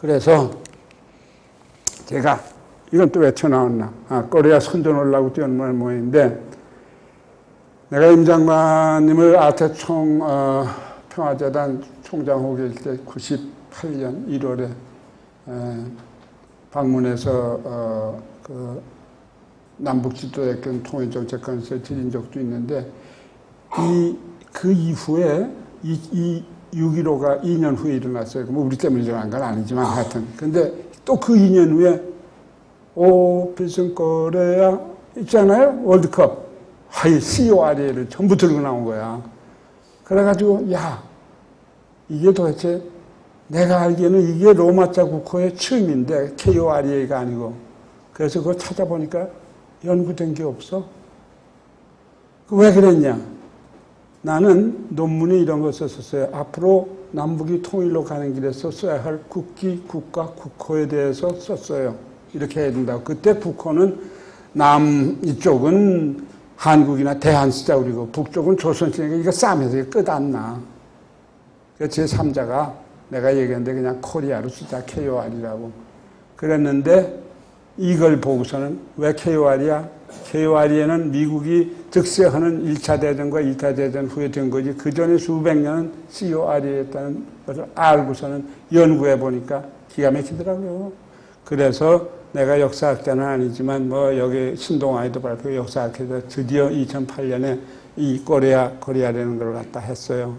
그래서 제가 이건 또 왜 튀어나왔나. 코리아 선전 올라고 뛰어넘는 모양인데 내가 임 장관님을 아태총 평화재단 총장 후계일 때 98년 1월에 방문해서 그 남북 지도ек경 통일정책관에서 드린 적도 있는데 그 이후에 6.15가 2년 후에 일어났어요. 뭐 우리 때문에 일어난 건 아니지만 하여튼. 근데 또 그 2년 후에 오피슨 코리아 있잖아요. 월드컵. 하이 CORA를 전부 들고 나온 거야. 그래가지고 야 이게 도대체 내가 알기에는 이게 로마자 국호의 처음인데 KORA가 아니고 그래서 그걸 찾아보니까 연구된 게 없어. 왜 그랬냐? 나는 논문에 이런 거 썼었어요. 앞으로 남북이 통일로 가는 길에서 써야 할 국기, 국가, 국호에 대해서 썼어요. 이렇게 해야 된다고. 그때 국호는 이쪽은 한국이나 대한 쓰자 그리고 북쪽은 조선 쓰니까 이거 싸면서 끝 안 나. 제 3자가 내가 얘기했는데 그냥 코리아로 쓰자 KOR이라고. 그랬는데 이걸 보고서는 왜 KOR이야? KOR에는 미국이 득세하는 1차 대전과 2차 대전 후에 된 거지 그 전에 수백 년은 COR이었다는 것을 알고서는 연구해 보니까 기가 막히더라고요. 그래서 내가 역사학자는 아니지만 뭐 여기 신동아에도 발표 역사학회에서 드디어 2008년에 이 코리아라는 걸 갖다 했어요.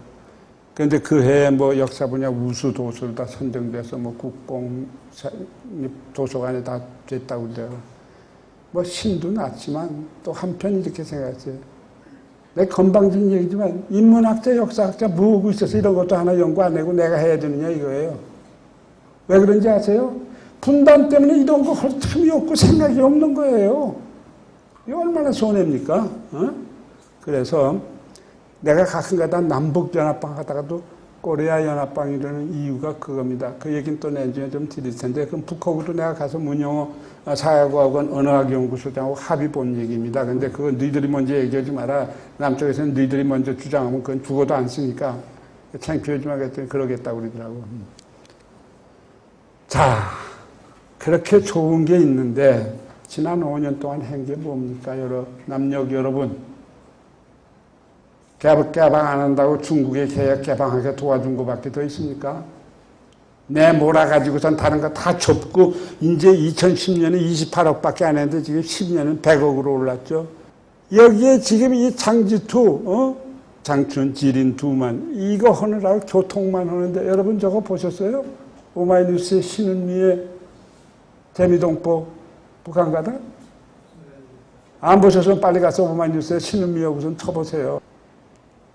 그런데 그 해에 뭐 역사 분야 우수 도서로 다 선정돼서 뭐 국공 도서관에 다 됐다고 그래요. 뭐 신도 났지만 또 한편 이렇게 생각했어요. 내 건방진 얘기지만 인문학자, 역사학자 뭐하고 있어서 이런 것도 하나 연구 안 하고 내가 해야 되느냐 이거예요. 왜 그런지 아세요? 분단 때문에 이런 거 할 틈이 없고 생각이 없는 거예요. 이거 얼마나 손해입니까? 그래서 내가 가끔가다 남북연합방 하다가도 코리아 연합방이라는 이유가 그겁니다. 그 얘기는 또 내년에 좀 드릴 텐데 그럼 북한으로 내가 가서 문영호 사회과학원 언어학연구소장하고 합의 본 얘기입니다. 근데 그거 너희들이 먼저 얘기하지 마라. 남쪽에서는 너희들이 먼저 주장하면 그건 죽어도 안 쓰니까 창피하지 말겠더니 그러겠다고 그러더라고. 자, 그렇게 좋은 게 있는데 지난 5년 동안 한 게 뭡니까? 남녘 여러분. 개방 안 한다고 중국에 개방하게 도와준 것밖에 더 있습니까? 내 몰아가지고선 다른 거 다 접고 이제 2010년에 28억밖에 안 했는데 지금 10년은 100억으로 올랐죠. 여기에 지금 이 장지투, 장춘, 지린, 두만 이거 하느라고 교통만 하는데 여러분 저거 보셨어요? 오마이뉴스의 신은미의 대미동포 북한가다? 안 보셨으면 빨리 가서 오마이뉴스의 신은미하고 우선 쳐보세요.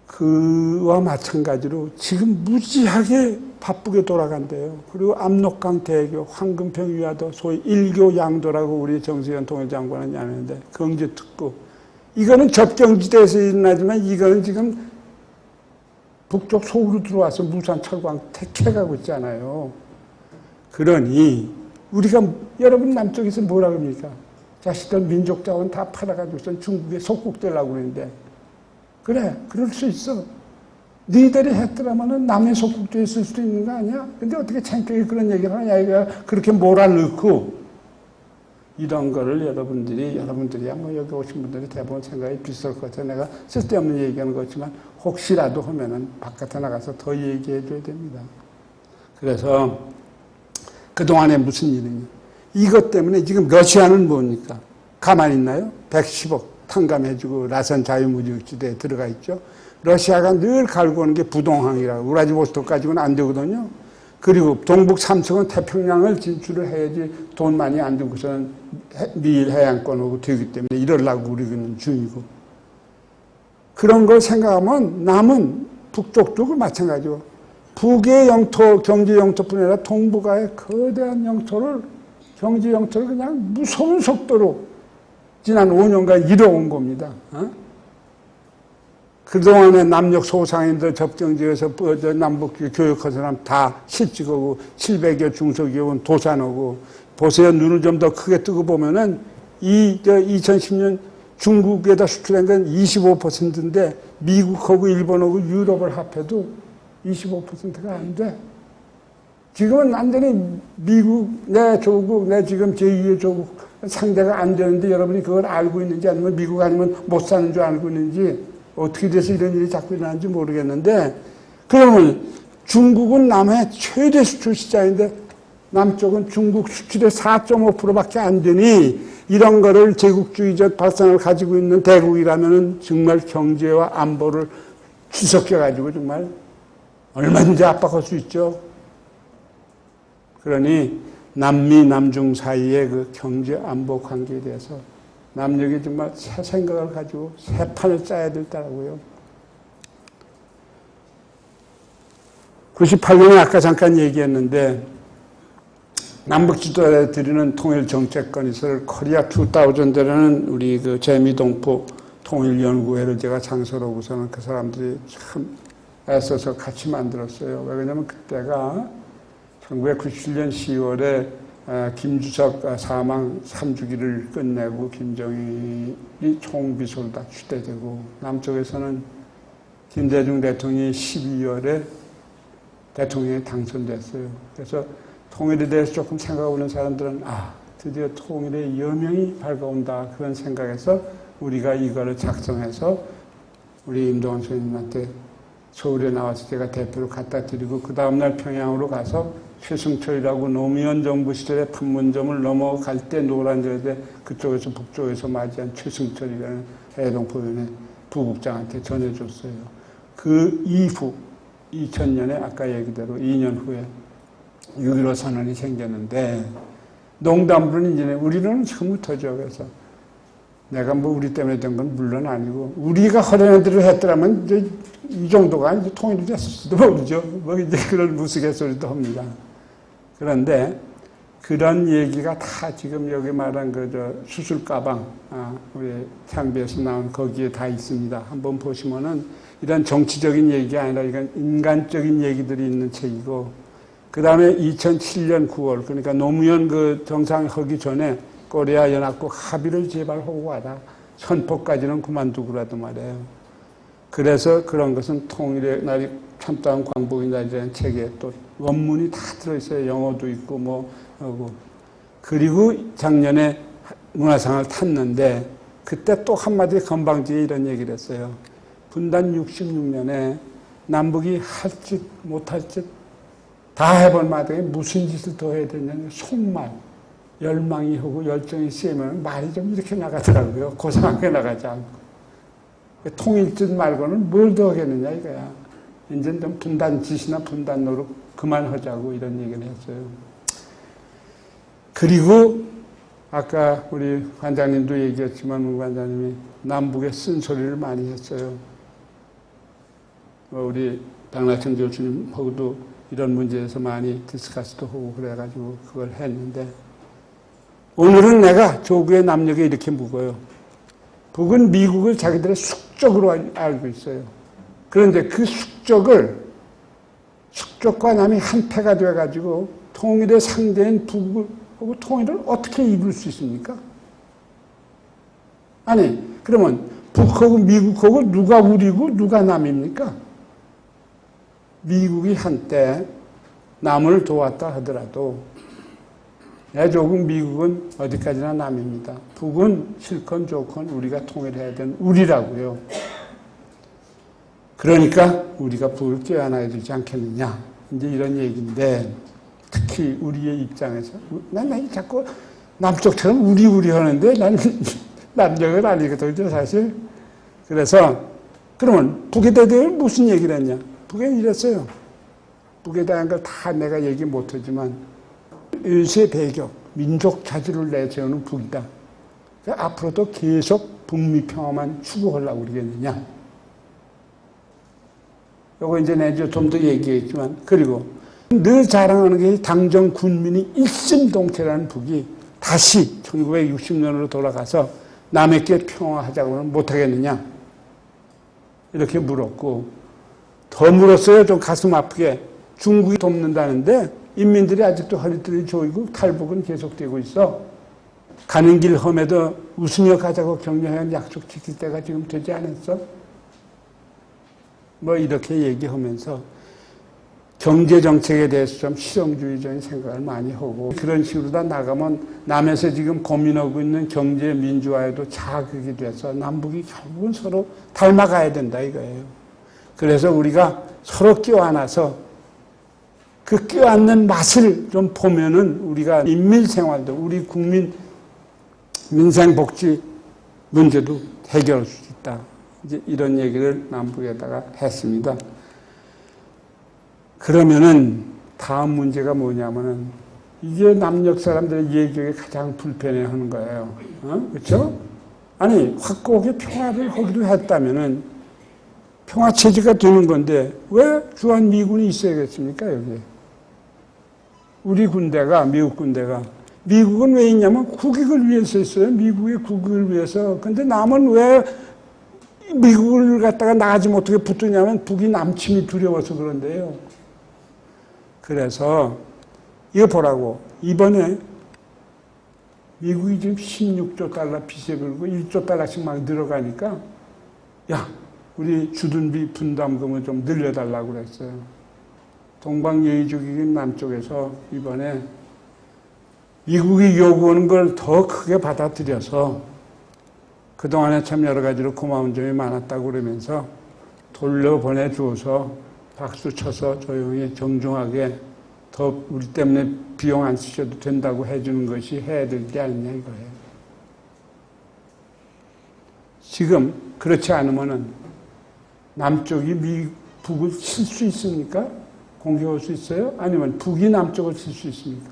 그와 마찬가지로 지금 무지하게 바쁘게 돌아간대요. 그리고 압록강 대교, 황금평 위화도, 소위 일교 양도라고 우리 정세현 통일장관은 하는데 경제특구. 이거는 접경지대에서 일어나지만 이거는 지금 북쪽 속으로 들어와서 무산 철강 택해가고 있잖아요. 그러니 우리가 여러분 남쪽에서 뭐라 그럽니까? 자식들 민족 자원 다 팔아가지고선 중국에 속국되려고 그러는데 그래, 그럴 수 있어. 너희들이 했더라면은 남의 속국주에 있을 수도 있는 거 아니야? 근데 어떻게 창피하게 그런 얘기를 하냐, 이거 그렇게 몰아넣고. 이런 거를 여러분들이야, 뭐 여기 오신 분들이 대부분 생각이 비슷할 것 같아요. 내가 쓸데없는 얘기하는 거지만 혹시라도 하면은 바깥에 나가서 더 얘기해 줘야 됩니다. 그래서 그동안에 무슨 일이냐. 이것 때문에 지금 러시아는 뭡니까? 가만히 있나요? 110억. 탕감해주고 라선 자유무역지대에 들어가 있죠. 러시아가 늘 갈고 오는 게 부동항이라고 우라지보스토크 가지고는 안 되거든요. 그리고 동북 삼성은 태평양을 진출을 해야지 돈 많이 안 들고서는 미일 해양권하고 되기 때문에 이러려고 우리는 중이고. 그런 걸 생각하면 남은 북쪽 쪽을 마찬가지고 북의 영토, 경제 영토뿐 아니라 동북아의 거대한 영토를 경제 영토를 그냥 무서운 속도로 지난 5년간 이뤄온 겁니다. 그동안에 남녘 소상인들 접경지에서 남북 교육한 사람 다 실직하고 700여 중소기업은 도산하고 보세요. 눈을 좀 더 크게 뜨고 보면은 2010년 중국에다 수출한 건 25%인데 미국하고 일본하고 유럽을 합해도 25%가 안 돼. 지금은 완전히 미국, 내 조국, 내 지금 제2의 조국 상대가 안 되는데 여러분이 그걸 알고 있는지 아니면 미국 아니면 못 사는 줄 알고 있는지 어떻게 돼서 이런 일이 자꾸 일어나는지 모르겠는데 그러면 중국은 남해 최대 수출 시장인데 남쪽은 중국 수출의 4.5%밖에 안 되니 이런 거를 제국주의적 발상을 가지고 있는 대국이라면 정말 경제와 안보를 뒤섞여가지고 정말 얼마든지 압박할 수 있죠. 그러니 남미, 남중 사이의 그 경제 안보 관계에 대해서 남녘이 정말 새 생각을 가지고 새 판을 짜야 되더라고요. 98년에 아까 잠깐 얘기했는데 남북 지도자에 드리는 통일 정책권 있을 코리아 2000이라는 우리 그 재미동포 통일연구회를 제가 장소로고서는 그 사람들이 참 애써서 같이 만들었어요. 왜냐면 그때가 1997년 10월에 김주석 사망 3주기를 끝내고 김정일이 총비서로 다 추대되고 남쪽에서는 김대중 대통령이 12월에 대통령이 당선됐어요. 그래서 통일에 대해서 조금 생각해보는 사람들은 드디어 통일의 여명이 밝아온다 그런 생각에서 우리가 이거를 작성해서 우리 임동환 선생님한테 서울에 나와서 제가 대표로 갖다 드리고 그 다음날 평양으로 가서 최승철이라고 노무현 정부 시절에 판문점을 넘어갈 때 노란절에 그쪽에서 북쪽에서 맞이한 최승철이라는 해동포연의 부국장한테 전해줬어요. 그 이후 2000년에 아까 얘기대로 2년 후에 6.15 선언이 생겼는데 농담으로는 이제 우리는 처음부터죠. 그래서 내가 뭐 우리 때문에 된 건 물론 아니고 우리가 허려는 대로 했더라면 이제 이 정도가 이제 통일이 됐을지도 모르죠. 뭐 이제 그런 무스갯소리도 합니다. 그런데 그런 얘기가 다 지금 여기 말한 수술 가방, 우리 장비에서 나온 거기에 다 있습니다. 한번 보시면은 이런 정치적인 얘기가 아니라 이건 인간적인 얘기들이 있는 책이고, 그 다음에 2007년 9월, 그러니까 노무현 그 정상하기 전에 코리아 연합국 합의를 제발 하고 와라. 선포까지는 그만두고라도 말이에요. 그래서 그런 것은 통일의 날이 참다운 광복의 날이라는 책에 또 원문이 다 들어있어요. 영어도 있고 뭐 하고. 그리고 작년에 문화상을 탔는데 그때 또 한마디 건방지게 이런 얘기를 했어요. 분단 66년에 남북이 할 짓 못할 짓 다 해본 마당에 무슨 짓을 더 해야 되냐면 속말, 열망이 하고 열정이 세면 말이 좀 이렇게 나가더라고요. 고상하게 나가지 않고. 통일짓 말고는 뭘 더 하겠느냐 이거야. 이제 좀 분단 짓이나 분단 노력 그만하자고 이런 얘기를 했어요. 그리고 아까 우리 관장님도 얘기했지만 문 관장님이 남북의 쓴소리를 많이 했어요. 우리 박낙천 교수님하고도 이런 문제에서 많이 디스커스도 하고 그래가지고 그걸 했는데 오늘은 내가 조국의 남녘에 이렇게 묵어요. 북은 미국을 자기들의 숙적으로 알고 있어요. 그런데 그 숙적과 남이 한패가 돼가지고 통일의 상대인 북하고 통일을 어떻게 이룰 수 있습니까? 아니, 그러면 북하고 미국하고 누가 우리고 누가 남입니까? 미국이 한때 남을 도왔다 하더라도 조금 미국은 어디까지나 남입니다. 북은 싫건 좋건 우리가 통일해야 되는 우리라고요. 그러니까 우리가 북을 껴안아야 되지 않겠느냐. 이제 이런 얘기인데 특히 우리의 입장에서 난 자꾸 남쪽처럼 우리 하는데 난 남쪽은 아니거든요 사실. 그래서 그러면 북에 대해 무슨 얘기를 했냐. 북에 이랬어요. 북에 대한 걸 다 내가 얘기 못하지만 일세 배격, 민족 자주를 내세우는 북이다. 그러니까 앞으로도 계속 북미 평화만 추구하려고 그러겠느냐. 요거 이제 내가 좀 더 얘기했지만, 그리고 늘 자랑하는 게 당정 군민이 일심동체라는 북이 다시 1960년으로 돌아가서 남에게 평화하자고는 못하겠느냐. 이렇게 물었고, 더 물었어요. 좀 가슴 아프게. 중국이 돕는다는데 인민들이 아직도 허리띠를 조이고 탈북은 계속되고 있어. 가는 길 험에도 웃으며 가자고 격려한 약속 지킬 때가 지금 되지 않았어? 뭐 이렇게 얘기하면서 경제 정책에 대해서 좀 실용주의적인 생각을 많이 하고 그런 식으로 다 나가면 남에서 지금 고민하고 있는 경제 민주화에도 자극이 돼서 남북이 결국은 서로 닮아가야 된다 이거예요. 그래서 우리가 서로 껴안아서 그 껴안는 맛을 좀 보면은 우리가 인민생활도 우리 국민 민생복지 문제도 해결할 수 있다. 이제 이런 얘기를 남북에다가 했습니다. 그러면은 다음 문제가 뭐냐면은 이게 남녘 사람들의 얘기에 가장 불편해하는 거예요. 그렇죠? 아니 확고하게 평화를 하기로 했다면은 평화 체제가 되는 건데 왜 주한 미군이 있어야겠습니까 여기? 우리 군대가 미국 군대가 미국은 왜 있냐면 국익을 위해서 있어요. 미국의 국익을 위해서. 근데 남은 왜 미국을 갖다가 나가지 못하게 붙드냐면 북이 남침이 두려워서 그런데요. 그래서 이거 보라고. 이번에 미국이 지금 16조 달러 빚에 불고 1조 달러씩 막 늘어가니까 야 우리 주둔비 분담금을 좀 늘려달라고 그랬어요. 동방예의주국인 남쪽에서 이번에 미국이 요구하는 걸 더 크게 받아들여서 그동안에 참 여러 가지로 고마운 점이 많았다고 그러면서 돌려보내주어서 박수 쳐서 조용히 정중하게 더 우리 때문에 비용 안 쓰셔도 된다고 해주는 것이 해야 될 게 아니냐 이거예요. 지금 그렇지 않으면은 남쪽이 북을 칠 수 있습니까? 공격할 수 있어요? 아니면 북이 남쪽을 칠 수 있습니까?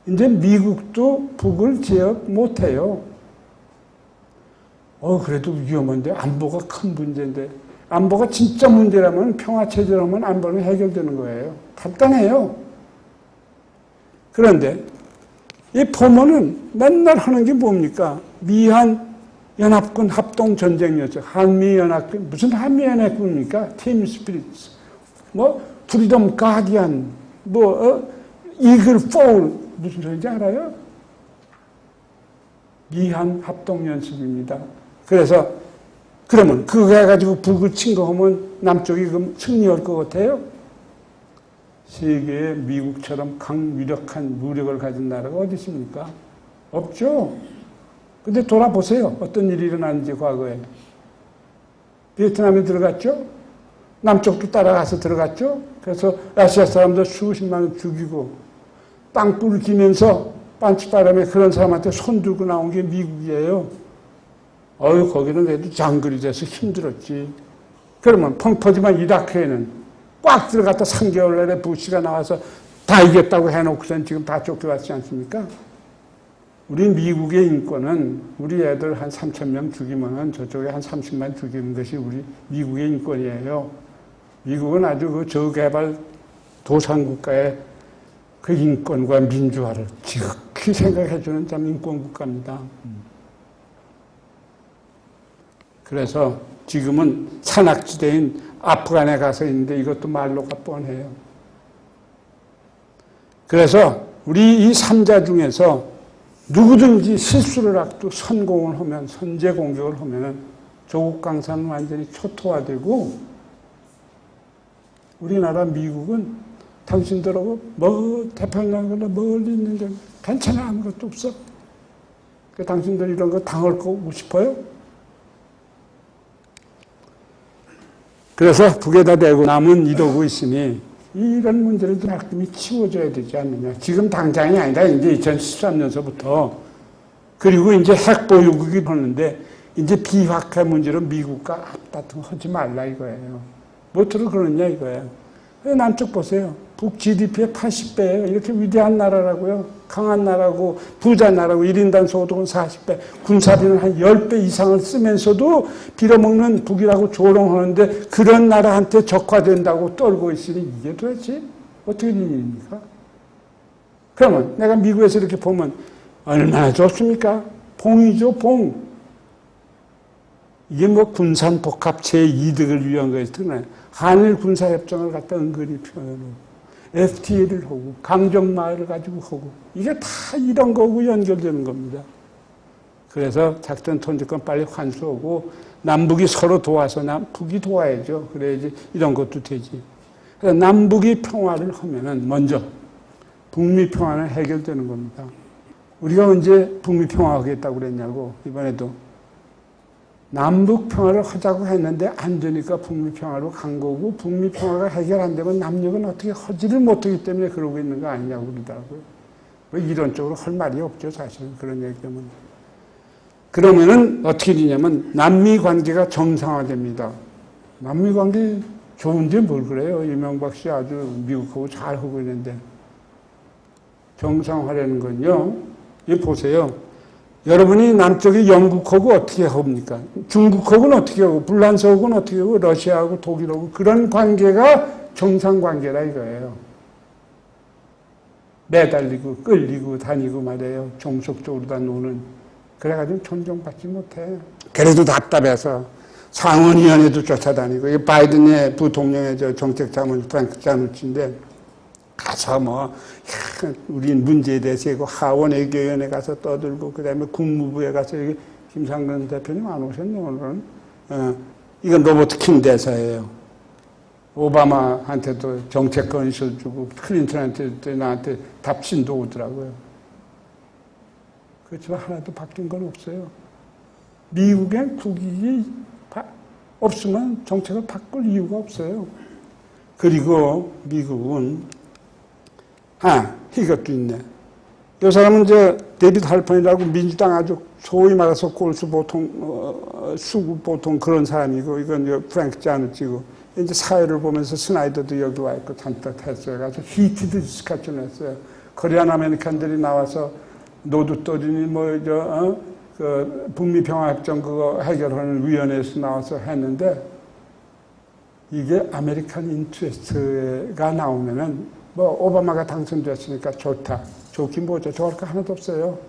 이제 미국도 북을 제압 못해요. 그래도 위험한데 안보가 큰 문제인데 안보가 진짜 문제라면 평화체제라면 안보는 해결되는 거예요. 간단해요. 그런데 이 보면은 맨날 하는 게 뭡니까? 미한 연합군 합동 전쟁이었죠. 한미연합군 무슨 한미연합군입니까? 팀 스피릿 프리덤 가디언 이글 포울 무슨 소리인지 알아요? 미한 합동 연습입니다. 그래서 그러면 그거 해가지고 북을 친 거 하면 남쪽이 그럼 승리할 것 같아요? 세계에 미국처럼 강유력한 무력을 가진 나라가 어디 있습니까? 없죠. 근데 돌아보세요. 어떤 일이 일어났는지 과거에. 베트남에 들어갔죠? 남쪽도 따라가서 들어갔죠? 그래서 아시아 사람들 수십만 원 죽이고 땅불 기면서 빤치바람에 그런 사람한테 손 들고 나온 게 미국이에요. 거기는 그래도 장거리 돼서 힘들었지. 그러면 펑퍼지만 이라크에는 꽉 들어갔다 3개월 내내 부시가 나와서 다 이겼다고 해놓고선 지금 다 쫓겨왔지 않습니까? 우리 미국의 인권은 우리 애들 한 3,000명 죽이면 저쪽에 한 30만 죽이는 것이 우리 미국의 인권이에요. 미국은 아주 그 저개발 도상국가의 그 인권과 민주화를 지극히 생각해주는 참 인권국가입니다. 그래서 지금은 산악지대인 아프간에 가서 있는데 이것도 말로가 뻔해요. 그래서 우리 이 3자 중에서 누구든지 실수를 앞두고 선공을 하면, 선제 공격을 하면은 조국 강산은 완전히 초토화되고 우리나라 미국은 당신들하고 태평양으로 멀리 있는 게 괜찮아 아무것도 없어. 당신들 이런 거 당할 거고 싶어요? 그래서 북에다 대고 남은 이러고 있으니 이런 문제를 좀 말끔히 치워줘야 되지 않느냐. 지금 당장이 아니라 이제 2013년서부터 그리고 이제 핵 보유국이 하는데 이제 비핵화 문제로 미국과 앞다툼 하지 말라 이거예요. 뭐들어 그러느냐 이거예요. 남쪽 보세요. 북 GDP의 80배예요. 이렇게 위대한 나라라고요. 강한 나라고 부자 나라고 1인당 소득은 40배. 군사비는 한 10배 이상을 쓰면서도 빌어먹는 북이라고 조롱하는데 그런 나라한테 적화된다고 떨고 있으니 이게 도대체 어떻게 된 일입니까? 그러면 내가 미국에서 이렇게 보면 얼마나 좋습니까? 봉이죠, 봉. 이게 군산복합체의 이득을 위한 거였잖아요. 한일 군사협정을 갖다 은근히 표현하고 FTA를 하고 강정마을을 가지고 하고 이게 다 이런 거고 연결되는 겁니다. 그래서 작전 통제권 빨리 환수하고 남북이 서로 도와서 북이 도와야죠. 그래야지 이런 것도 되지. 남북이 평화를 하면은 먼저 북미 평화는 해결되는 겁니다. 우리가 언제 북미 평화하겠다고 그랬냐고, 이번에도. 남북 평화를 하자고 했는데 안 되니까 북미 평화로 간 거고, 북미 평화가 해결 안 되면 남녘은 어떻게 하지를 못하기 때문에 그러고 있는 거 아니냐고 그러더라고요. 뭐 이론적으로 할 말이 없죠, 사실은. 그런 얘기하면. 그러면은 어떻게 되냐면 남미 관계가 정상화됩니다. 남미 관계 좋은데 뭘 그래요. 이명박 씨 아주 미국하고 잘 하고 있는데. 정상화라는 건요, 이 보세요. 여러분이 남쪽에 영국하고 어떻게 합니까? 중국하고는 어떻게 하고, 불란서하고는 어떻게 하고, 러시아하고 독일하고, 그런 관계가 정상관계라 이거예요. 매달리고 끌리고 다니고 말이에요. 종속적으로 다 노는. 그래가지고 존중받지 못해. 그래도 답답해서 상원위원회도 쫓아다니고, 바이든의 부통령의 정책자문 프랭크 자누치인데, 가서 뭐 우린 문제에 대해서 이거 하원 외교위원회 가서 떠들고, 그다음에 국무부에 가서 여기 김상근 대표님 안 오셨네 오늘은. 이건 로버트 킹 대사예요. 오바마한테도 정책 건의서 주고 클린턴한테 나한테 답신도 오더라고요. 그렇지만 하나도 바뀐 건 없어요. 미국엔 국익이 없으면 정책을 바꿀 이유가 없어요. 그리고 미국은 이것도 있네. 이 사람은 데이비드 할펀이라고 민주당 아주 소위 말해서 골수 보통, 수구 보통 그런 사람이고, 이건 프랭크 자누치고, 이제 사회를 보면서 스나이더도 여기 와 있고 잔뜩 했어요. 가서 히티드 디스커션 했어요. 코리안 아메리칸들이 나와서 노두떠리니 북미 평화협정 그거 해결하는 위원회에서 나와서 했는데, 이게 아메리칸 인트레스트가 나오면은 오바마가 당선됐으니까 좋다. 좋긴 뭐죠. 좋을 거 하나도 없어요.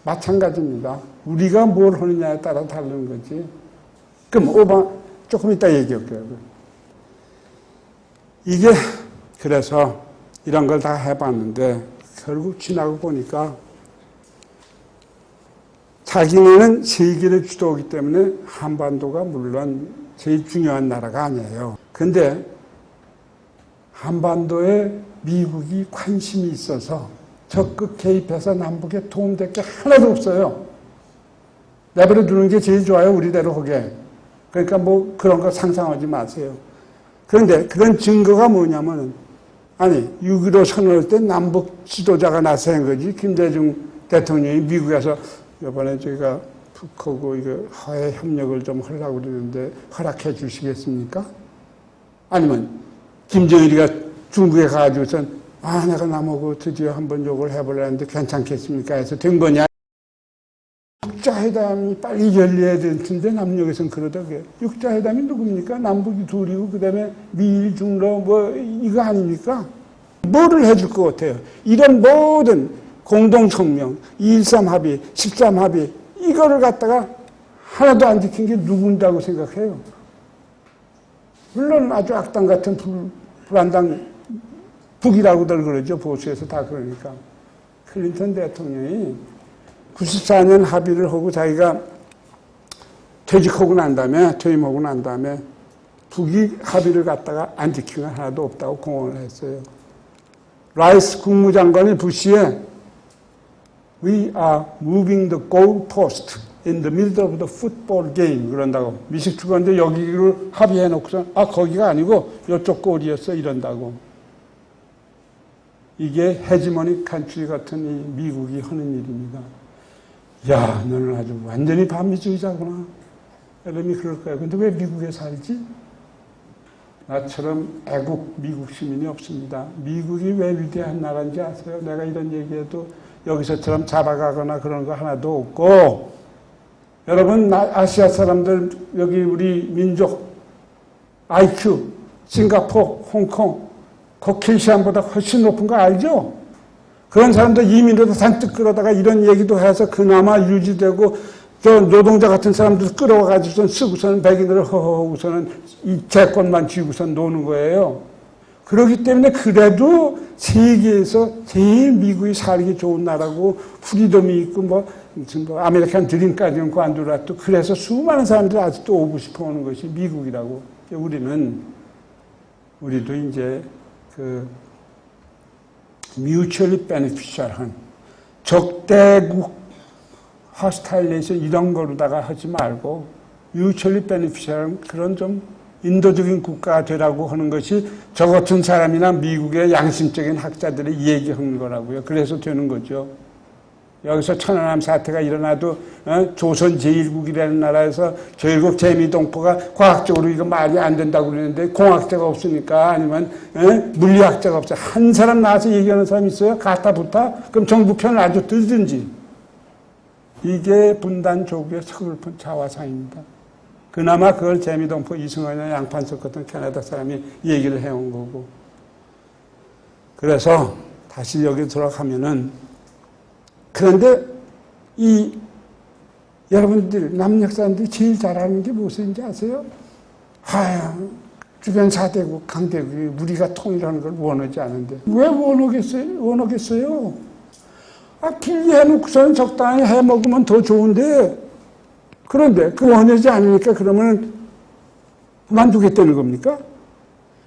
마찬가지입니다. 우리가 뭘 하느냐에 따라 다른 거지. 그럼 조금 이따 얘기할게요. 이게 그래서 이런 걸 다 해봤는데 결국 지나고 보니까 자기네는 세계를 주도하기 때문에 한반도가 물론 제일 중요한 나라가 아니에요. 근데 한반도에 미국이 관심이 있어서 적극 개입해서 남북에 도움될 게 하나도 없어요. 내버려 두는 게 제일 좋아요. 우리대로 하게. 그러니까 그런 거 상상하지 마세요. 그런데 그런 증거가 뭐냐면, 6.15 선언할 때 남북 지도자가 나서는 거지. 김대중 대통령이 미국에서 이번에 저희가 북하고 이거 화해 협력을 좀 하려고 그러는데 허락해 주시겠습니까? 아니면 김정일이가 중국에 가가지고선 내가 남하고 드디어 한번 욕을 해보려는데 괜찮겠습니까? 해서 된 거냐? 육자회담이 빨리 열려야 될 텐데 남녘에서는 그러더라고요. 육자회담이 누굽니까? 남북이 둘이고 그다음에 미일 중러 이거 아닙니까? 뭐를 해줄 것 같아요? 이런 모든 공동성명, 2.13 합의, 13 합의 이거를 갖다가 하나도 안 지킨 게 누군다고 생각해요? 물론 아주 악당 같은 불안당 북이라고들 그러죠. 보수에서 다 그러니까. 클린턴 대통령이 94년 합의를 하고 자기가 퇴임하고 난 다음에 북이 합의를 갖다가 안 지킨 건 하나도 없다고 공언을 했어요. 라이스 국무장관이 부시에 We are moving the goalpost in the middle of the football game 그런다고. 미식축구인데 여기를 합의해놓고서 거기가 아니고 이쪽 골이었어 이런다고. 이게 헤지모닉 컨트리 같은 이 미국이 하는 일입니다. 야, 너는 아주 완전히 반미주의자구나. 여러분이 그럴 거야. 근데 왜 미국에 살지? 나처럼 애국 미국 시민이 없습니다. 미국이 왜 위대한 나라인지 아세요? 내가 이런 얘기해도 여기서처럼 잡아가거나 그런 거 하나도 없고, 여러분 아시아 사람들 여기 우리 민족 IQ 싱가포르, 홍콩 코케이시안보다 훨씬 높은 거 알죠? 그런 사람들 이민으로 잔뜩 끌어다가 이런 얘기도 해서 그나마 유지되고 저 노동자 같은 사람들 끌어와가지고선 쓰고서는 백인들을 허허하고서는 이 재권만 쥐고선 노는 거예요. 그렇기 때문에 그래도 세계에서 제일 미국이 살기 좋은 나라고 프리덤이 있고 아메리칸 드림까지는 관두라도 그래서 수많은 사람들이 아직도 오고 싶어 오는 것이 미국이라고. 우리도 이제 그 mutually beneficial한 적대국 hostile이션 이런 거로다가 하지 말고 mutually beneficial한 그런 좀 인도적인 국가가 되라고 하는 것이 저 같은 사람이나 미국의 양심적인 학자들이 얘기하는 거라고요. 그래서 되는 거죠. 여기서 천안함 사태가 일어나도 조선 제1국이라는 나라에서 결국 재미동포가 과학적으로 이거 말이 안 된다고 그러는데 공학자가 없으니까 아니면 물리학자가 없어요. 한 사람 나와서 얘기하는 사람이 있어요? 가타부타? 그럼 정부 편을 아주 들든지. 이게 분단조국의 서글픈 자화상입니다. 그나마 그걸 재미동포 이승환이나 양판석 같은 캐나다 사람이 얘기를 해온 거고. 그래서 다시 여기 들어가면은 그런데 여러분들 남녘사람들이 제일 잘하는 게 무엇인지 아세요? 주변 4대국, 강대국이 우리가 통일하는 걸 원하지 않은데 왜 원하겠어요? 분리해놓고서는 적당히 해먹으면 더 좋은데 그런데 그 원하지 않으니까 그러면 그만두겠다는 겁니까?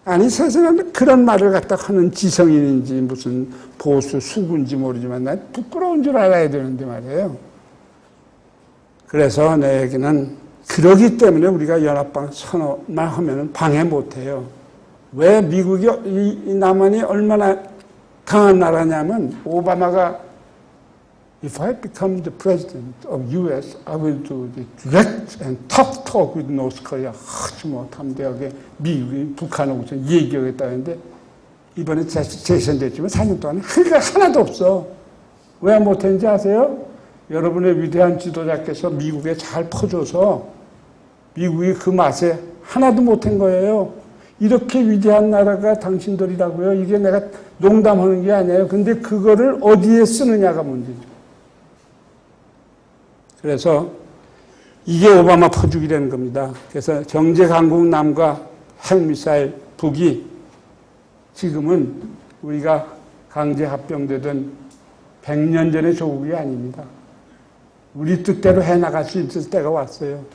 아니 세상에 그런 말을 갖다 하는 지성인인지 무슨 보수 수군지 모르지만 난 부끄러운 줄 알아야 되는데 말이에요. 그래서 내 얘기는 그러기 때문에 우리가 연합방 선언만 하면 방해 못해요. 왜 미국이 이 남한이 얼마나 강한 나라냐면 오바마가 If I become the president of U.S., I will do the direct and tough talk with North Korea. 아주 담대하게 미국이 북한하고서 얘기하겠다는데 이번에 재선됐지만 4년 동안 하나도 없어. 왜 못했는지 아세요? 여러분의 위대한 지도자께서 미국에 잘 퍼줘서 미국이 그 맛에 하나도 못한 거예요. 이렇게 위대한 나라가 당신들이라고요. 이게 내가 농담하는 게 아니에요. 근데 그거를 어디에 쓰느냐가 문제죠. 그래서 이게 오바마 퍼주기라는 겁니다. 그래서 경제강국 남과 핵미사일 북이 지금은 우리가 강제합병되던 100년 전의 조국이 아닙니다. 우리 뜻대로 해나갈 수 있을 때가 왔어요.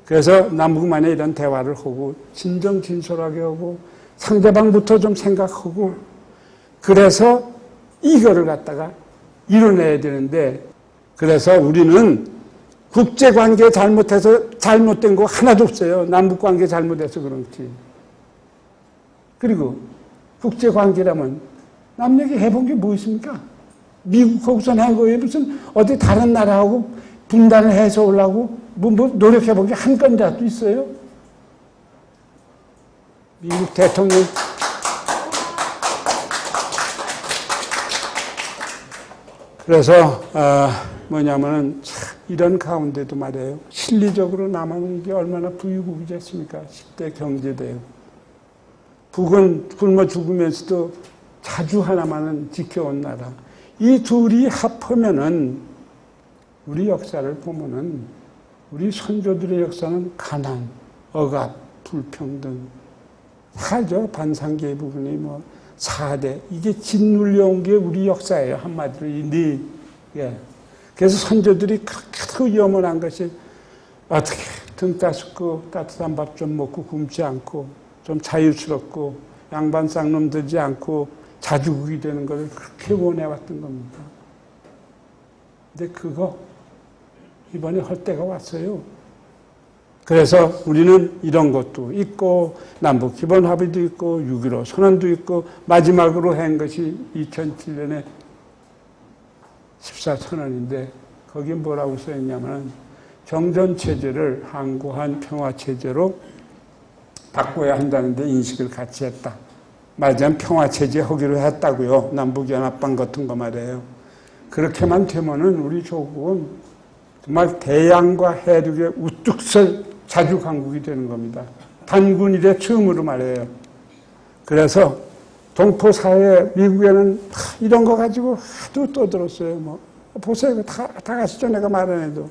그래서 남북만에 이런 대화를 하고 진정진솔하게 하고 상대방부터 좀 생각하고 그래서 이거를 갖다가 이뤄내야 되는데 그래서 우리는 국제관계 잘못해서 잘못된 거 하나도 없어요. 남북관계 잘못해서 그렇지. 그리고 국제관계라면 남 얘기 해본 게 뭐 있습니까? 미국하고선 한 거예요. 무슨 어디 다른 나라하고 분단을 해서 오려고 뭐 노력해본 게 한 건이라도 있어요? 미국 대통령 그래서 뭐냐면은 이런 가운데도 말이에요. 실리적으로 남한은 이게 얼마나 부유국이었습니까? 10대 경제대국. 북은 굶어 죽으면서도 자주 하나만은 지켜온 나라. 이 둘이 합하면은 우리 역사를 보면은 우리 선조들의 역사는 가난, 억압, 불평등, 하죠. 반상계의 부분이 뭐 4대. 이게 짓눌려온 게 우리 역사예요. 한마디로 예. 그래서 선조들이 그렇게 위험한 것이 어떻게 등 따숩고 따뜻한 밥 좀 먹고 굶지 않고 좀 자유스럽고 양반 쌍놈 들지 않고 자주국이 되는 것을 그렇게 원해왔던 겁니다. 근데 그거 이번에 할 때가 왔어요. 그래서 우리는 이런 것도 있고 남북 기본 합의도 있고 6.15 선언도 있고 마지막으로 한 것이 2007년에 14선언인데 거기에 뭐라고 써있냐면 정전체제를 항구한 평화체제로 바꿔야 한다는데 인식을 같이 했다. 말하자면 평화체제 하기로 했다고요. 남북연합방 같은 거 말이에요. 그렇게만 되면은 우리 조국은 정말 대양과 해륙에 우뚝 설 자주강국이 되는 겁니다. 단군 이래 처음으로 말이에요. 그래서 동포사회 미국에는 이런 거 가지고 하도 떠들었어요. 뭐 보세요. 다 가시죠. 내가 말 안 해도.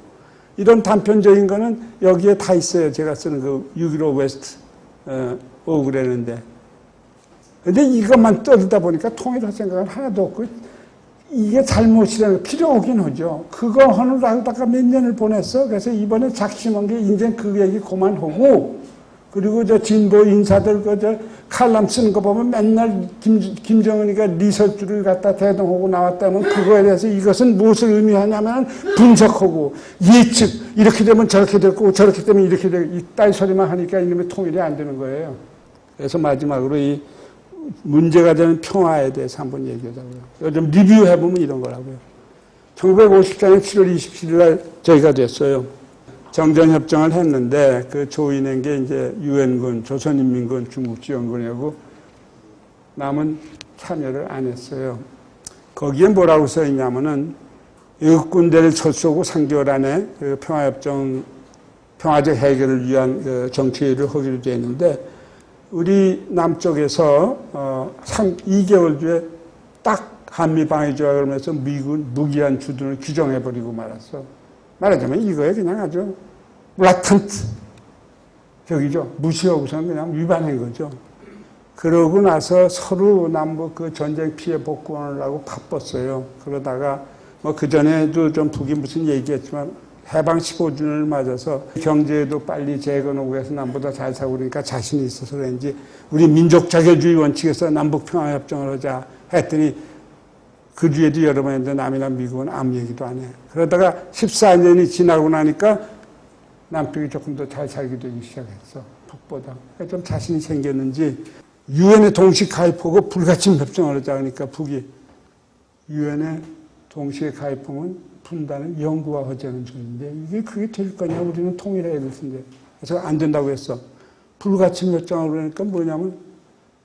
이런 단편적인 거는 여기에 다 있어요. 제가 쓰는 그 6.15 웨스트 오고 그랬는데. 근데 이것만 떠들다 보니까 통일할 생각은 하나도 없고 이게 잘못이라는 필요 없긴 하죠. 그거 하느라다가 몇 년을 보냈어. 그래서 이번에 작심한 게 이제 그 얘기 그만하고 그리고 저 진보 인사들 저 칼럼 쓰는 거 보면 맨날 김정은이가 리서치를 갖다 대동하고 나왔다면 그거에 대해서 이것은 무엇을 의미하냐면 분석하고 예측, 이렇게 되면 저렇게 될 거고 저렇게 되면 이렇게 되고 이따위 소리만 하니까 이놈의 통일이 안 되는 거예요. 그래서 마지막으로 이 문제가 되는 평화에 대해서 한번 얘기하자고요. 요즘 리뷰해보면 이런 거라고요. 1954년 7월 27일 날 저희가 됐어요. 정전협정을 했는데 그 조인한 게 이제 유엔군, 조선인민군, 중국지원군이고 남은 참여를 안 했어요. 거기에 뭐라고 써 있냐면은 외국 군대를 철수하고 3개월 안에 그 평화적 해결을 위한 그 정치회의를 하기로 되어 있는데 우리 남쪽에서 2개월 뒤에 딱 한미방위조약을 하면서 미군 무기한 주둔을 규정해버리고 말았어. 말하자면 이거에 그냥 아주 라탄트 저기죠. 무시하고서는 그냥 위반한 거죠. 그러고 나서 서로 남북 그 전쟁 피해 복구를 하고 바빴어요. 그러다가 뭐 그전에도 좀 북이 무슨 얘기했지만 해방 15주년을 맞아서 경제에도 빨리 재건하고 해서 남보다 잘 사고 그러니까 자신이 있어서 그런지 우리 민족 자결주의 원칙에서 남북 평화협정을 하자 했더니 그 뒤에도 여러 번 했는데 남이나 미국은 아무 얘기도 안 해. 그러다가 14년이 지나고 나니까 남쪽이 조금 더 잘 살게 되기 시작했어. 북보다. 그러니까 좀 자신이 생겼는지 유엔에 동시 가입하고 불가침 협정을 하자. 그러니까 북이 유엔에 동시에 가입하면 분단은 영구화하자는 소리인데 이게 그게 될 거냐. 우리는 통일해야 될 텐데. 그래서 안 된다고 했어. 불가침 협정을 그러니까 뭐냐면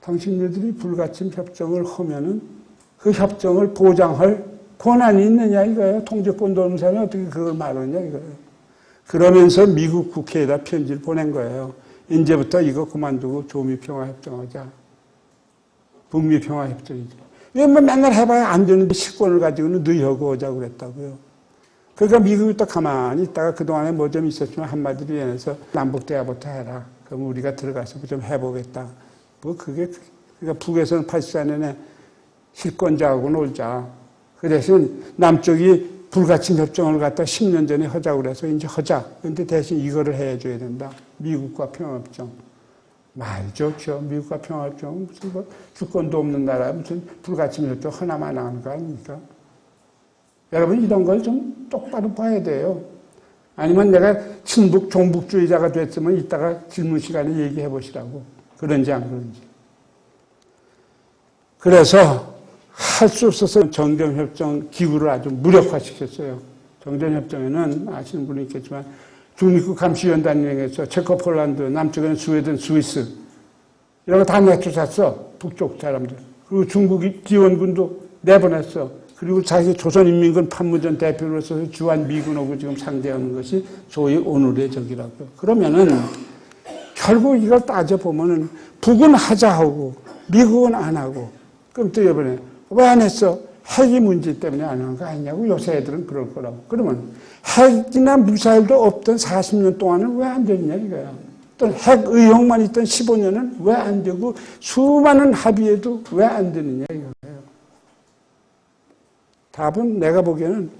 당신네들이 불가침 협정을 하면은 그 협정을 보장할 권한이 있느냐 이거예요. 통제권도 없는 사람이 어떻게 그걸 말하느냐 이거예요. 그러면서 미국 국회에다 편지를 보낸 거예요. 이제부터 이거 그만두고 조미평화협정하자. 북미평화협정이죠. 왜 맨날 해봐야 안 되는데 식권을 가지고는 너희하고 하자고 그랬다고요. 그러니까 미국이 또 가만히 있다가 그동안에 뭐 좀 있었지만 한마디로 얘기해서 남북대화부터 해라. 그럼 우리가 들어가서 좀 해보겠다. 뭐 그게 그러니까 북에서는 84년에 실권자하고 놀자. 그 대신 남쪽이 불가침 협정을 갖다 10년 전에 하자고 그래서 이제 하자. 그런데 대신 이거를 해줘야 된다. 미국과 평화협정. 말 좋죠. 미국과 평화협정. 무슨 뭐 주권도 없는 나라 무슨 불가침 협정 하나만 하는 거 아닙니까? 여러분 이런 걸 좀 똑바로 봐야 돼요. 아니면 내가 친북, 종북주의자가 됐으면 이따가 질문 시간에 얘기해 보시라고. 그런지 안 그런지. 그래서 할 수 없어서 정전협정 기구를 아주 무력화시켰어요. 정전협정에는 아시는 분이 있겠지만 중립국 감시위원단에서 체코, 폴란드, 남쪽에는 스웨덴, 스위스 이런 거 다 내쫓았어. 북쪽 사람들. 그리고 중국이 지원군도 내보냈어. 그리고 자기 조선인민군 판무전 대표로서 주한 미군하고 지금 상대하는 것이 소위 오늘의 적이라고요. 그러면은 결국 이걸 따져보면은 북은 하자 하고 미국은 안 하고 그럼 또 이번에 왜 안 했어? 핵이 문제 때문에 안 한 거 아니냐고 요새 애들은 그럴 거라고. 그러면 핵이나 미사일도 없던 40년 동안은 왜 안 됐냐 이거야. 또 핵 의혹만 있던 15년은 왜 안 되고 수많은 합의에도 왜 안 되느냐 이거예요. 답은 내가 보기에는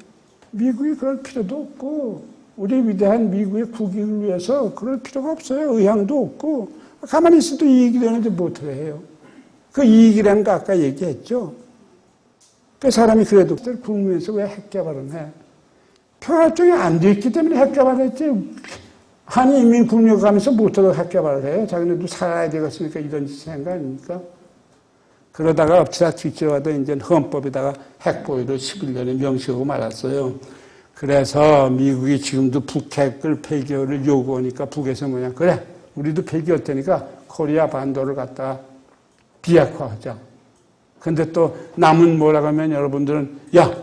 미국이 그럴 필요도 없고 우리 위대한 미국의 국익을 위해서 그럴 필요가 없어요. 의향도 없고 가만히 있어도 이익이 되는데 못을 해요. 그 이익이라는 거 아까 얘기했죠. 그 사람이 그래도 국민에서 왜 핵개발을 해? 평화협정이 안 돼 있기 때문에 핵개발을 했지. 한인민 국력 가면서 못하도록 핵개발을 해요. 자기네도 살아야 되겠으니까 이런 짓을 한 거 아닙니까? 그러다가 엎치락 뒤치라도 이제 헌법에다가 핵보유를 11년에 명시하고 말았어요. 그래서 미국이 지금도 북핵을 폐기를 요구하니까 북에서 뭐냐. 그래, 우리도 폐기할 테니까 코리아 반도를 갖다가 비핵화하자. 근데 또 남은 뭐라고 하면 여러분들은 야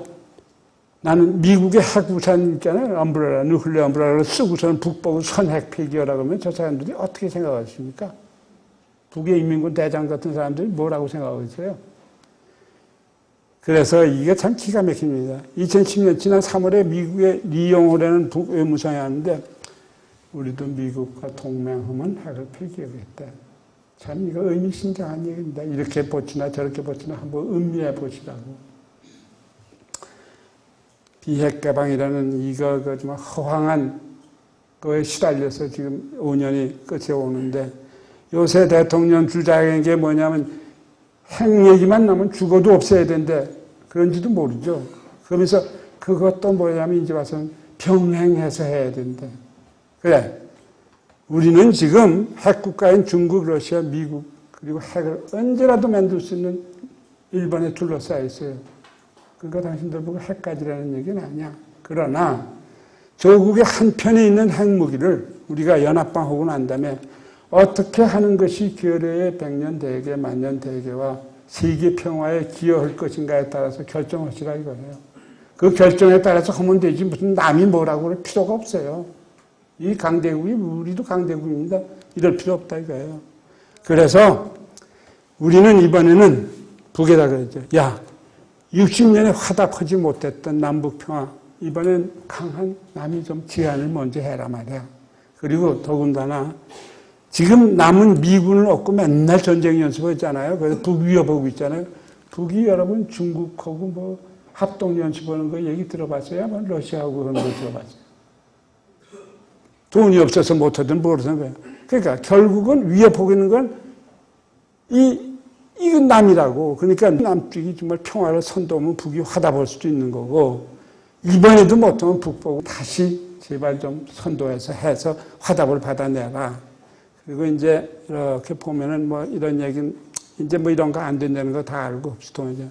나는 미국의 핵 우산 있잖아요. 엄브레라, 누클레어 엄브레라를 쓰고서는 북보고 선핵 폐기하라고 하면 저 사람들이 어떻게 생각하십니까? 북의 인민군 대장 같은 사람들이 뭐라고 생각하고 있어요? 그래서 이게 참 기가 막힙니다. 2010년 지난 3월에 미국의 리용호라는 북외무상이 하는데 우리도 미국과 동맹하면 핵을 폐기하겠다. 참 이거 의미심장한 얘기입니다. 이렇게 보시나 저렇게 보시나 한번 음미해 보시라고. 비핵 개방이라는 이거 정말 허황한 그거에 시달려서 지금 5년이 끝이 오는데 요새 대통령 주장인 게 뭐냐면 핵 얘기만 나면 죽어도 없애야 된대. 그런지도 모르죠. 그러면서 그것도 뭐냐면 이제 와서는 병행해서 해야 된대. 그래. 우리는 지금 핵국가인 중국, 러시아, 미국 그리고 핵을 언제라도 만들 수 있는 일본에 둘러싸여 있어요. 그러니까 당신들 보고 핵까지라는 얘기는 아니야. 그러나 조국의 한편에 있는 핵무기를 우리가 연합방하고 난 다음에 어떻게 하는 것이 기어레의 백년 대계, 만년 대계와 세계 평화에 기여할 것인가에 따라서 결정하시라 이거예요. 그 결정에 따라서 하면 되지 무슨 남이 뭐라고 그럴 필요가 없어요. 이 강대국이 우리도 강대국입니다. 이럴 필요 없다 이거예요. 그래서 우리는 이번에는 북에다 그러죠. 야, 60년에 화답하지 못했던 남북평화 이번엔 강한 남이 좀 제안을 먼저 해라 말이야. 그리고 더군다나 지금 남은 미군을 얻고 맨날 전쟁 연습하잖아요. 그래서 북 위협하고 있잖아요. 북이 여러분 중국하고 뭐 합동 연습하는 거 얘기 들어봤어요? 아마 러시아하고 그런 거 들어봤어요? 돈이 없어서 못하든 모르는 거예요. 그러니까 결국은 위협하고 있는 건 이건 남이라고. 그러니까 남쪽이 정말 평화를 선도하면 북이 화답할 수도 있는 거고 이번에도 못하면 북 보고 다시 제발 좀 선도해서 해서 화답을 받아내라. 그리고 이제 이렇게 보면은 뭐 이런 얘기는 이제 뭐 이런 거 안 된다는 거 다 알고 보통이죠.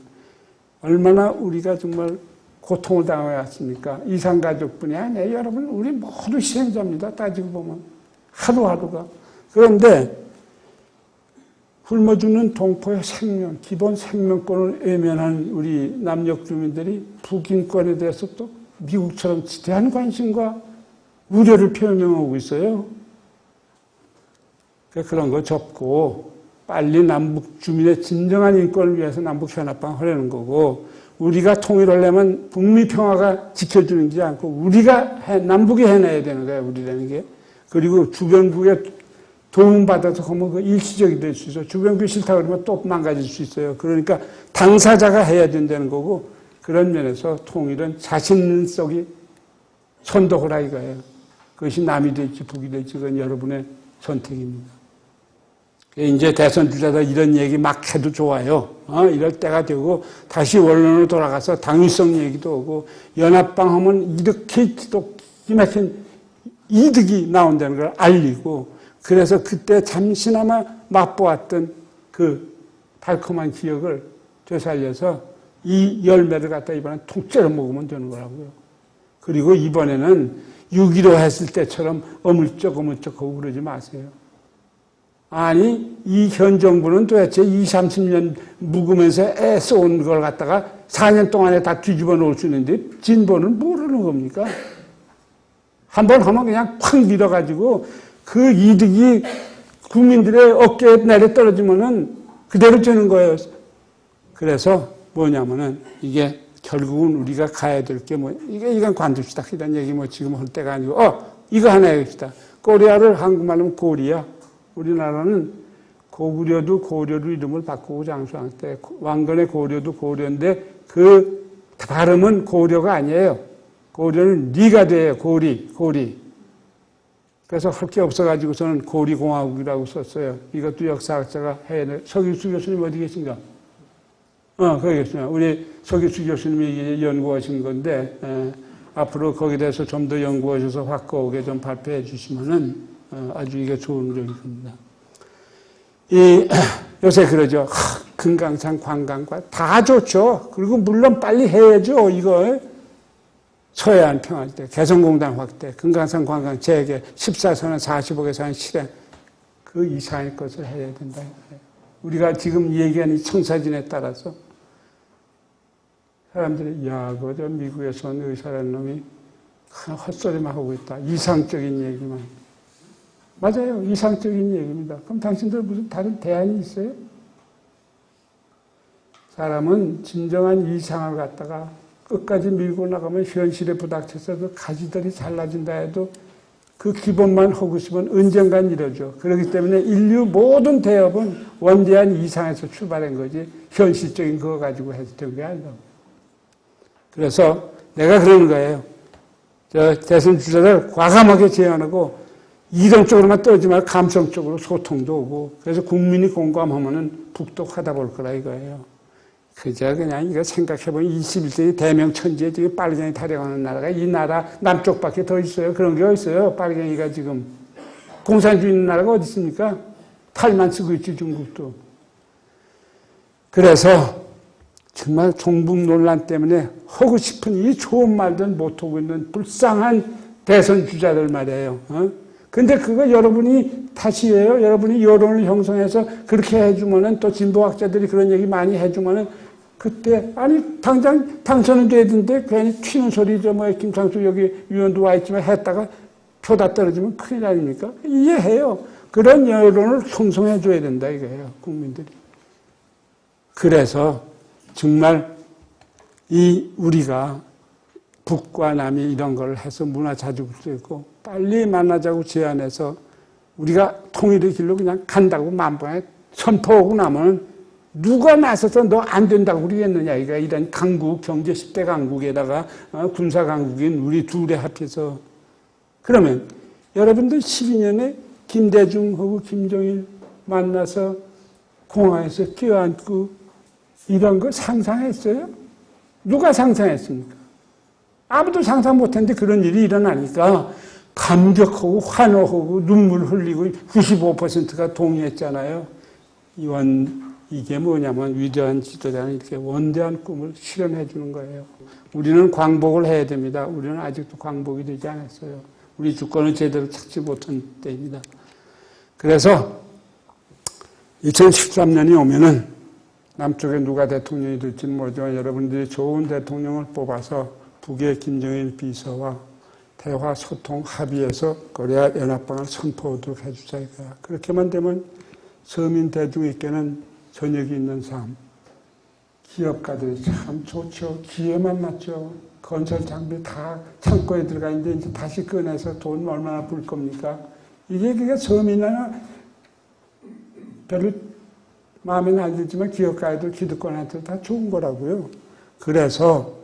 얼마나 우리가 정말 고통을 당해왔습니까? 이산가족뿐이 아니에요. 여러분, 우리 모두 희생자입니다. 따지고 보면. 하루하루가. 그런데 굶어주는 동포의 생명, 기본 생명권을 외면한 우리 남녘 주민들이 북인권에 대해서 또 미국처럼 지대한 관심과 우려를 표명하고 있어요. 그런 거 접고 빨리 남북 주민의 진정한 인권을 위해서 남북연합방 하려는 거고 우리가 통일하려면 북미 평화가 지켜주는 게 않고 우리가 남북이 해내야 되는 거예요. 우리라는 게. 그리고 주변국의 도움받아서 하면 그 일시적이 될 수 있어요. 주변국이 싫다 그러면 또 망가질 수 있어요. 그러니까 당사자가 해야 된다는 거고 그런 면에서 통일은 자신 속이 선도하라 이거예요. 그것이 남이 될지 북이 될지 그건 여러분의 선택입니다. 이제 대선 주자들 이런 얘기 막 해도 좋아요. 이럴 때가 되고 다시 원론으로 돌아가서 당위성 얘기도 오고 연합방 하면 이렇게 또 기막힌 이득이 나온다는 걸 알리고 그래서 그때 잠시나마 맛보았던 그 달콤한 기억을 되살려서 이 열매를 갖다 이번에 통째로 먹으면 되는 거라고요. 그리고 이번에는 6.15 했을 때처럼 어물쩍어물쩍하고 그러지 마세요. 아니 이 현 정부는 도대체 20, 30년 묵으면서 애써온 걸 갖다가 4년 동안에 다 뒤집어 놓을 수 있는데 진보는 모르는 겁니까? 한번 하면 그냥 콱 밀어가지고 그 이득이 국민들의 어깨에 내려 떨어지면은 그대로 되는 거예요. 그래서 뭐냐면은 이게 결국은 우리가 가야 될 게 뭐 이건 관둡시다. 이런 얘기 뭐 지금 할 때가 아니고 이거 하나 해봅시다. 코리아를 한국말로 하면 고리야. 우리나라는 고구려도 고려로 이름을 바꾸고 장수한 때 왕건의 고려도 고려인데 그 발음은 고려가 아니에요. 고려는 리가 돼요. 고리. 그래서 할 게 없어가지고서는 고리공화국이라고 썼어요. 이것도 역사학자가 해야 서기수 교수님 어디 계신가? 거기 계시네요. 우리 서기수 교수님이 연구하신 건데 앞으로 거기에 대해서 좀 더 연구하셔서 확고하게 좀 발표해 주시면은 아주 이게 좋은 적입니다. 요새 그러죠. 금강산 관광과 다 좋죠. 그리고 물론 빨리 해야죠. 이거 서해안 평화 때, 개성공단 확대, 금강산 관광 재개, 14선은 40억에 산 실행 그 이상의 것을 해야 된다. 우리가 지금 얘기하는 청사진에 따라서 사람들이 그거 저 미국에서 온 의사라는 놈이 헛소리만 하고 있다. 이상적인 얘기만. 맞아요. 이상적인 얘기입니다. 그럼 당신들 무슨 다른 대안이 있어요? 사람은 진정한 이상을 갖다가 끝까지 밀고 나가면 현실에 부닥쳐서 그 가지들이 잘라진다 해도 그 기본만 하고 있으면 언젠간 이러죠. 그렇기 때문에 인류 모든 대업은 원대한 이상에서 출발한 거지 현실적인 그거 가지고 해서 된 게 아니라고. 그래서 내가 그러는 거예요. 대선 주자들 과감하게 제안하고 이런 쪽으로만 떠지 말고 감성적으로 소통도 오고 그래서 국민이 공감하면은 북돋하다 볼 거라 이거예요. 그냥 이거 생각해보면 21세기 대명천지에 지금 빨갱이 타령하는 나라가 이 나라 남쪽밖에 더 있어요. 그런 게 어디 있어요? 빨갱이가 지금 공산주의 있는 나라가 어디 있습니까? 탈만 쓰고 있지 중국도. 그래서 정말 종북 논란 때문에 하고 싶은 이 좋은 말들 못하고 있는 불쌍한 대선 주자들 말이에요. 근데 그거 여러분이 탓이에요. 여러분이 여론을 형성해서 그렇게 해주면은 또 진보학자들이 그런 얘기 많이 해주면은 그때 아니 당장 당선은 되던데 괜히 튀는 소리죠. 뭐 김창수 여기 위원도 와 있지만 했다가 표다 떨어지면 큰일 아닙니까? 이해해요. 그런 여론을 형성해 줘야 된다 이거예요. 국민들이. 그래서 정말 우리가 북과 남이 이런 걸 해서 문화 자주국도 있고 빨리 만나자고 제안해서 우리가 통일의 길로 그냥 간다고 만번에 선포하고 나면 누가 나서서 너 안 된다고 그러겠느냐. 이런 강국, 경제 10대 강국에다가 군사 강국인 우리 둘에 합해서. 그러면 여러분들 12년에 김대중하고 김정일 만나서 공항에서 껴안고 이런 거 상상했어요? 누가 상상했습니까? 아무도 상상 못했는데 그런 일이 일어나니까 감격하고 환호하고 눈물 흘리고 95%가 동의했잖아요. 이게 뭐냐면 위대한 지도자는 이렇게 원대한 꿈을 실현해 주는 거예요. 우리는 광복을 해야 됩니다. 우리는 아직도 광복이 되지 않았어요. 우리 주권을 제대로 찾지 못한 때입니다. 그래서 2013년이 오면은 남쪽에 누가 대통령이 될지는 모르지만 여러분들이 좋은 대통령을 뽑아서 북의 김정일 비서와 대화, 소통, 합의해서 코리아 연합방을 선포하도록 해주자 이거야. 그렇게만 되면 서민 대중에게는 저녁이 있는 삶, 기업가들이 참 좋죠. 기회만 맞죠. 건설 장비 다 창고에 들어가 있는데 이제 다시 꺼내서 돈 얼마나 벌 겁니까? 이게 그게 서민이나 별로 마음에는 안 들지만 기업가에도 기득권한테 다 좋은 거라고요. 그래서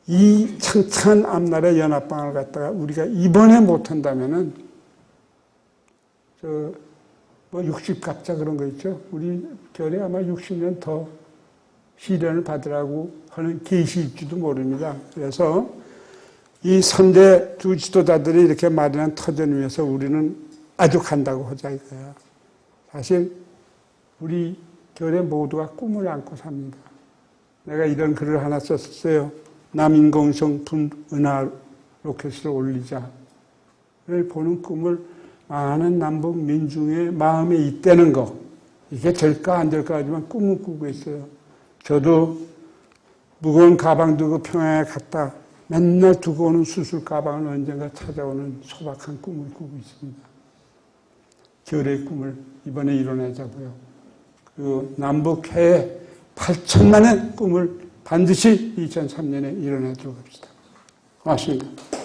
이 창창한 앞날의 연합방을 갖다가 우리가 이번에 못한다면은 뭐 60갑자 그런 거 있죠. 우리 결에 아마 60년 더 시련을 받으라고 하는 계시일지도 모릅니다. 그래서 이 선대 두 지도자들이 이렇게 마련한 터전 위에서 우리는 아주 간다고 하자 이거야. 사실 우리 결에 모두가 꿈을 안고 삽니다. 내가 이런 글을 하나 썼어요. 남인공성 분은하 로켓을 올리자. 를 보는 꿈을 많은 남북 민중의 마음에 있다는 거. 이게 될까 안 될까 하지만 꿈을 꾸고 있어요. 저도 무거운 가방 들고 평양에 갔다 맨날 두고 오는 수술 가방은 언젠가 찾아오는 소박한 꿈을 꾸고 있습니다. 결의 꿈을 이번에 이뤄내자고요. 그 남북해의 8천만의 꿈을 반드시 2003년에 이뤄내도록 합시다. 고맙습니다.